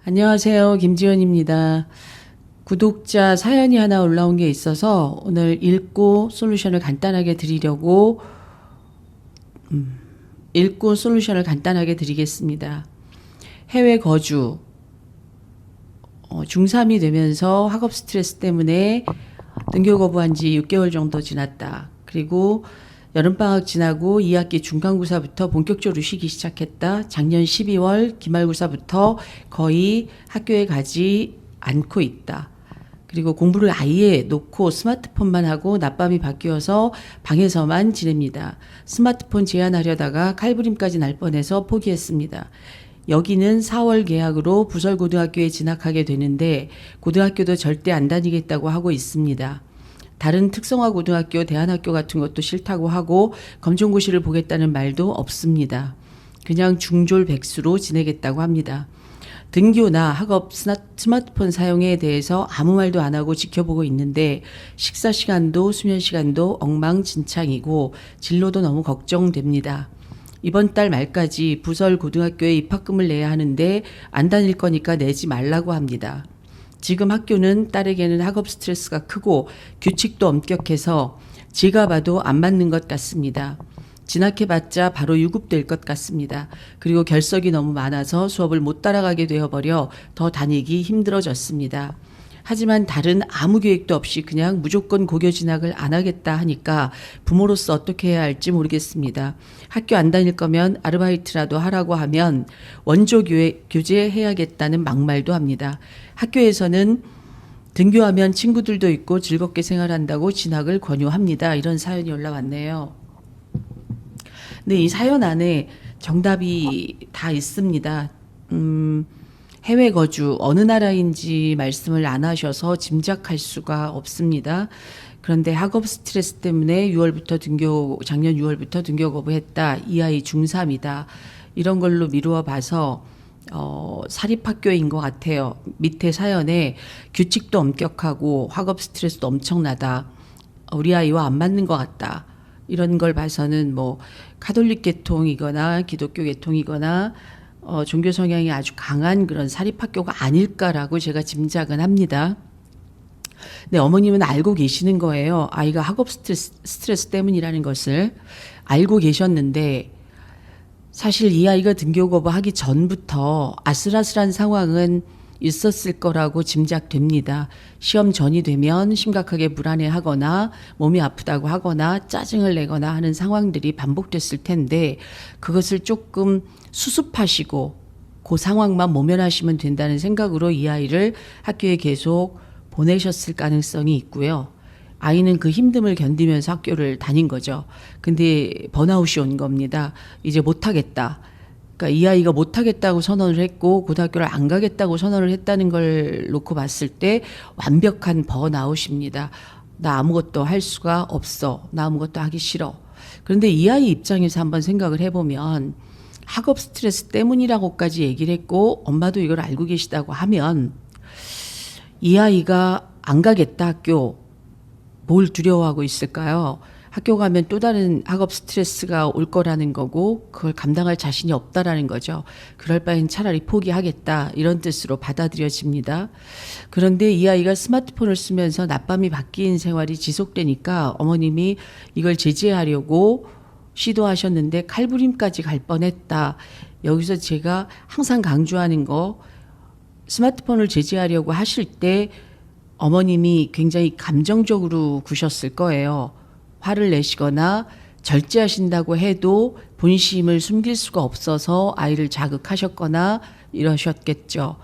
안녕하세요. 김지연입니다. 구독자 사연이 하나 올라온 게 있어서 오늘 읽고 솔루션을 간단하게 드리겠습니다. 해외 거주, 중3이 되면서 학업 스트레스 때문에 등교 거부한 지 6개월 정도 지났다. 그리고 여름방학 지나고 2학기 중간고사부터 본격적으로 쉬기 시작했다. 작년 12월 기말고사부터 거의 학교에 가지 않고 있다. 그리고 공부를 아예 놓고 스마트폰만 하고 낮밤이 바뀌어서 방에서만 지냅니다. 스마트폰 제한하려다가 칼부림까지 날 뻔해서 포기했습니다. 여기는 4월 개학으로 부설고등학교에 진학하게 되는데 고등학교도 절대 안 다니겠다고 하고 있습니다. 다른 특성화 고등학교, 대안학교 같은 것도 싫다고 하고 검정고시를 보겠다는 말도 없습니다. 그냥 중졸백수로 지내겠다고 합니다. 등교나 학업 스마트폰 사용에 대해서 아무 말도 안 하고 지켜보고 있는데 식사 시간도 수면 시간도 엉망진창이고 진로도 너무 걱정됩니다. 이번 달 말까지 부설 고등학교에 입학금을 내야 하는데 안 다닐 거니까 내지 말라고 합니다. 지금 학교는 딸에게는 학업 스트레스가 크고 규칙도 엄격해서 제가 봐도 안 맞는 것 같습니다. 진학해봤자 바로 유급될 것 같습니다. 그리고 결석이 너무 많아서 수업을 못 따라가게 되어버려 더 다니기 힘들어졌습니다. 하지만 다른 아무 계획도 없이 그냥 무조건 고교 진학을 안 하겠다 하니까 부모로서 어떻게 해야 할지 모르겠습니다. 학교 안 다닐 거면 아르바이트라도 하라고 하면 원조 교재 해야겠다는 막말도 합니다. 학교에서는 등교하면 친구들도 있고 즐겁게 생활한다고 진학을 권유합니다. 이런 사연이 올라왔네요. 네, 이 사연 안에 정답이 다 있습니다. 해외 거주, 어느 나라인지 말씀을 안 하셔서 짐작할 수가 없습니다. 그런데 학업 스트레스 때문에 작년 6월부터 등교 거부했다. 이 아이 중3이다. 이런 걸로 미루어 봐서 사립학교인 것 같아요. 밑에 사연에 규칙도 엄격하고 학업 스트레스도 엄청나다. 우리 아이와 안 맞는 것 같다. 이런 걸 봐서는 뭐 가톨릭 계통이거나 기독교 계통이거나 종교 성향이 아주 강한 그런 사립학교가 아닐까라고 제가 짐작은 합니다. 네, 어머님은 알고 계시는 거예요. 아이가 학업 스트레스 때문이라는 것을 알고 계셨는데 사실 이 아이가 등교 거부하기 전부터 아슬아슬한 상황은 있었을 거라고 짐작됩니다. 시험 전이 되면 심각하게 불안해하거나 몸이 아프다고 하거나 짜증을 내거나 하는 상황들이 반복됐을 텐데 그것을 조금 수습하시고 그 상황만 모면하시면 된다는 생각으로 이 아이를 학교에 계속 보내셨을 가능성이 있고요. 아이는 그 힘듦을 견디면서 학교를 다닌 거죠. 근데 번아웃이 온 겁니다. 이제 못하겠다. 그러니까 이 아이가 못하겠다고 선언을 했고 고등학교를 안 가겠다고 선언을 했다는 걸 놓고 봤을 때 완벽한 번아웃입니다. 나 아무것도 할 수가 없어. 나 아무것도 하기 싫어. 그런데 이 아이 입장에서 한번 생각을 해보면 학업 스트레스 때문이라고까지 얘기를 했고 엄마도 이걸 알고 계시다고 하면 이 아이가 안 가겠다 학교 뭘 두려워하고 있을까요? 학교 가면 또 다른 학업 스트레스가 올 거라는 거고 그걸 감당할 자신이 없다라는 거죠. 그럴 바엔 차라리 포기하겠다 이런 뜻으로 받아들여집니다. 그런데 이 아이가 스마트폰을 쓰면서 낮밤이 바뀐 생활이 지속되니까 어머님이 이걸 제재하려고 시도하셨는데 칼부림까지 갈 뻔했다. 여기서 제가 항상 강조하는 거 스마트폰을 제재하려고 하실 때 어머님이 굉장히 감정적으로 구셨을 거예요. 화를 내시거나 절제하신다고 해도 본심을 숨길 수가 없어서 아이를 자극하셨거나 이러셨겠죠.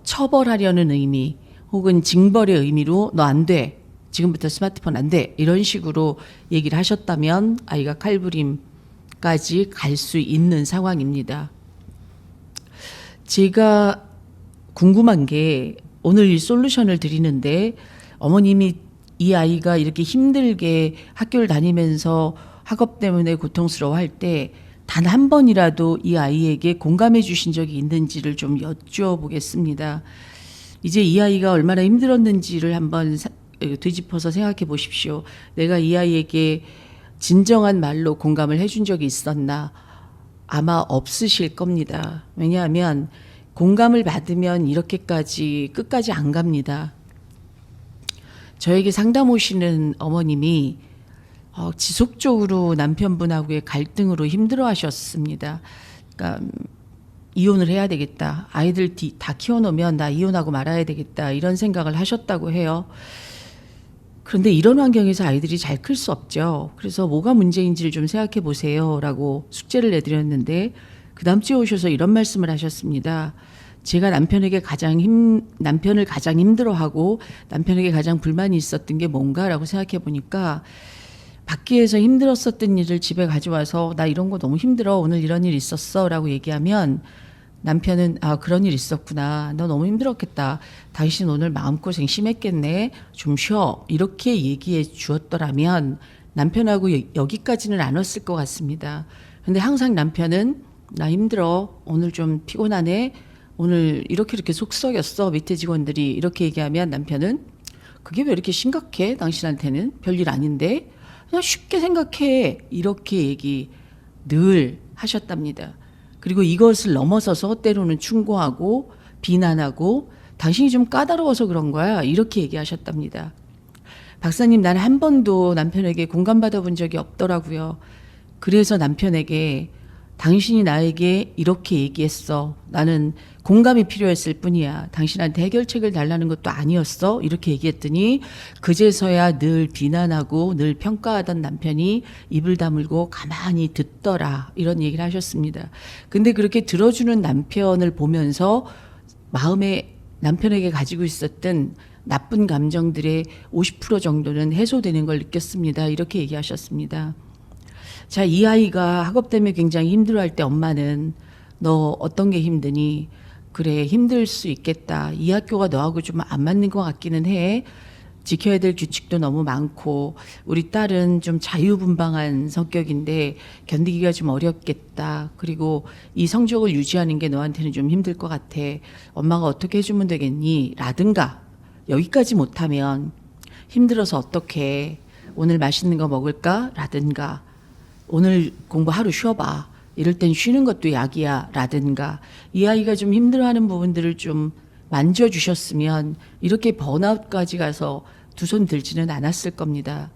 처벌하려는 의미 혹은 징벌의 의미로 너 안 돼. 지금부터 스마트폰 안 돼. 이런 식으로 얘기를 하셨다면 아이가 칼부림까지 갈 수 있는 상황입니다. 제가 궁금한 게 오늘 이 솔루션을 드리는데 어머님이 이 아이가 이렇게 힘들게 학교를 다니면서 학업 때문에 고통스러워할 때 단 한 번이라도 이 아이에게 공감해 주신 적이 있는지를 좀 여쭤보겠습니다. 이제 이 아이가 얼마나 힘들었는지를 한번 되짚어서 생각해 보십시오. 내가 이 아이에게 진정한 말로 공감을 해준 적이 있었나? 아마 없으실 겁니다. 왜냐하면 공감을 받으면 이렇게까지 끝까지 안 갑니다. 저에게 상담 오시는 어머님이 지속적으로 남편분하고의 갈등으로 힘들어하셨습니다. 그러니까 이혼을 해야 되겠다. 아이들 다 키워놓으면 나 이혼하고 말아야 되겠다. 이런 생각을 하셨다고 해요. 그런데 이런 환경에서 아이들이 잘 클 수 없죠. 그래서 뭐가 문제인지를 좀 생각해 보세요 라고 숙제를 내드렸는데 그 다음 주에 오셔서 이런 말씀을 하셨습니다. 제가 남편을 가장 힘들어하고 남편에게 가장 불만이 있었던 게 뭔가라고 생각해 보니까 밖에서 힘들었었던 일을 집에 가져와서 나 이런 거 너무 힘들어. 오늘 이런 일 있었어 라고 얘기하면 남편은 그런 일 있었구나. 너 너무 힘들었겠다. 당신 오늘 마음고생 심했겠네. 좀 쉬어. 이렇게 얘기해 주었더라면 남편하고 여기까지는 안 왔을 것 같습니다. 근데 항상 남편은 나 힘들어. 오늘 좀 피곤하네. 오늘 이렇게 속 썩였어. 밑에 직원들이 이렇게 얘기하면 남편은 그게 왜 이렇게 심각해? 당신한테는 별일 아닌데. 그냥 쉽게 생각해. 이렇게 얘기 늘 하셨답니다. 그리고 이것을 넘어서서 때로는 충고하고 비난하고 당신이 좀 까다로워서 그런 거야. 이렇게 얘기하셨답니다. 박사님, 나는 한 번도 남편에게 공감받아 본 적이 없더라고요. 그래서 남편에게 당신이 나에게 이렇게 얘기했어. 나는 공감이 필요했을 뿐이야. 당신한테 해결책을 달라는 것도 아니었어. 이렇게 얘기했더니 그제서야 늘 비난하고 늘 평가하던 남편이 입을 다물고 가만히 듣더라. 이런 얘기를 하셨습니다. 근데 그렇게 들어주는 남편을 보면서 마음에 남편에게 가지고 있었던 나쁜 감정들의 50% 정도는 해소되는 걸 느꼈습니다. 이렇게 얘기하셨습니다. 자, 이 아이가 학업 때문에 굉장히 힘들어할 때 엄마는 너 어떤 게 힘드니? 그래, 힘들 수 있겠다. 이 학교가 너하고 좀 안 맞는 것 같기는 해. 지켜야 될 규칙도 너무 많고 우리 딸은 좀 자유분방한 성격인데 견디기가 좀 어렵겠다. 그리고 이 성적을 유지하는 게 너한테는 좀 힘들 것 같아. 엄마가 어떻게 해주면 되겠니? 라든가 여기까지 못하면 힘들어서 어떡해. 오늘 맛있는 거 먹을까? 라든가 오늘 공부 하루 쉬어봐. 이럴 땐 쉬는 것도 약이야. 라든가 이 아이가 좀 힘들어하는 부분들을 좀 만져주셨으면 이렇게 번아웃까지 가서 두 손 들지는 않았을 겁니다.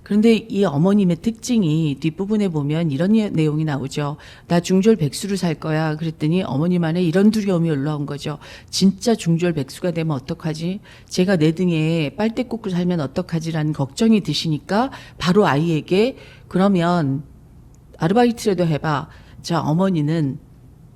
그런데 이 어머님의 특징이 뒷부분에 보면 이런 내용이 나오죠. 나 중졸백수로 살 거야. 그랬더니 어머님 안에 이런 두려움이 올라온 거죠. 진짜 중졸백수가 되면 어떡하지? 제가 내 등에 빨대 꽂고 살면 어떡하지라는 걱정이 드시니까 바로 아이에게 그러면 아르바이트라도 해봐. 자, 어머니는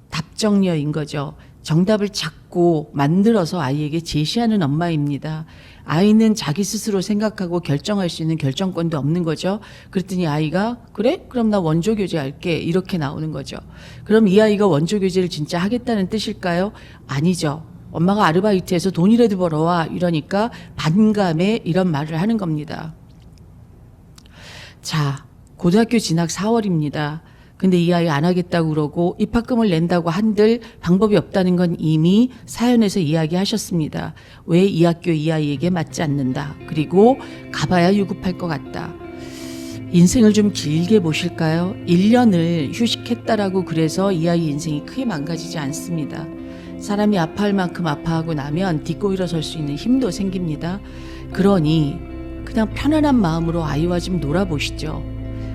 답정녀인 거죠. 정답을 찾고 만들어서 아이에게 제시하는 엄마입니다. 아이는 자기 스스로 생각하고 결정할 수 있는 결정권도 없는 거죠. 그랬더니 아이가 그래? 그럼 나 원조교재 할게. 이렇게 나오는 거죠. 그럼 이 아이가 원조교재를 진짜 하겠다는 뜻일까요? 아니죠. 엄마가 아르바이트해서 돈이라도 벌어와. 이러니까 반감에 이런 말을 하는 겁니다. 자, 고등학교 진학 4월입니다. 근데 이 아이 안 하겠다고 그러고 입학금을 낸다고 한들 방법이 없다는 건 이미 사연에서 이야기하셨습니다. 왜 이 학교 이 아이에게 맞지 않는다. 그리고 가봐야 유급할 것 같다. 인생을 좀 길게 보실까요? 1년을 휴식했다라고 그래서 이 아이 인생이 크게 망가지지 않습니다. 사람이 아파할 만큼 아파하고 나면 딛고 일어설 수 있는 힘도 생깁니다. 그러니 그냥 편안한 마음으로 아이와 좀 놀아보시죠.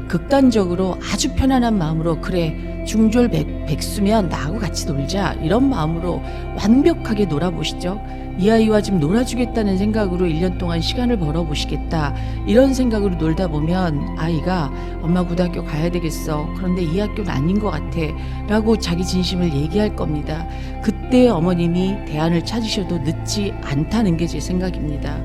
극단적으로 아주 편안한 마음으로 그래 중졸백수면 나하고 같이 놀자 이런 마음으로 완벽하게 놀아보시죠. 이 아이와 좀 놀아주겠다는 생각으로 1년 동안 시간을 벌어보시겠다 이런 생각으로 놀다 보면 아이가 엄마 고등학교 가야 되겠어. 그런데 이 학교는 아닌 것 같아 라고 자기 진심을 얘기할 겁니다. 그때 어머님이 대안을 찾으셔도 늦지 않다는 게 제 생각입니다.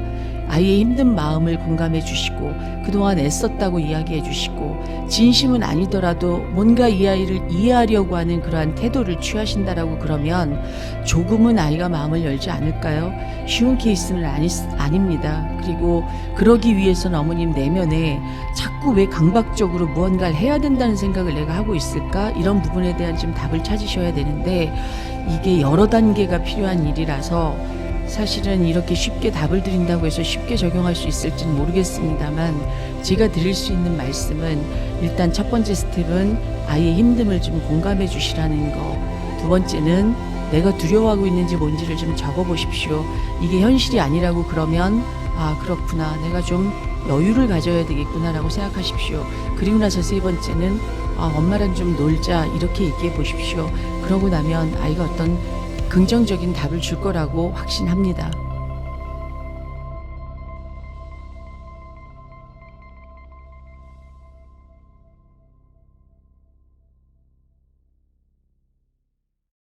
아이의 힘든 마음을 공감해 주시고 그동안 애썼다고 이야기해 주시고 진심은 아니더라도 뭔가 이 아이를 이해하려고 하는 그러한 태도를 취하신다라고 그러면 조금은 아이가 마음을 열지 않을까요? 쉬운 케이스는 아닙니다. 그리고 그러기 위해서는 어머님 내면에 자꾸 왜 강박적으로 무언가를 해야 된다는 생각을 내가 하고 있을까? 이런 부분에 대한 좀 답을 찾으셔야 되는데 이게 여러 단계가 필요한 일이라서 사실은 이렇게 쉽게 답을 드린다고 해서 쉽게 적용할 수 있을지는 모르겠습니다만 제가 드릴 수 있는 말씀은 일단 첫 번째 스텝은 아이의 힘듦을 좀 공감해 주시라는 거, 두 번째는 내가 두려워하고 있는지 뭔지를 좀 적어 보십시오. 이게 현실이 아니라고 그러면 아, 그렇구나. 내가 좀 여유를 가져야 되겠구나라고 생각하십시오. 그리고 나서 세 번째는 아, 엄마랑 좀 놀자 이렇게 얘기해 보십시오. 그러고 나면 아이가 어떤 긍정적인 답을 줄 거라고 확신합니다.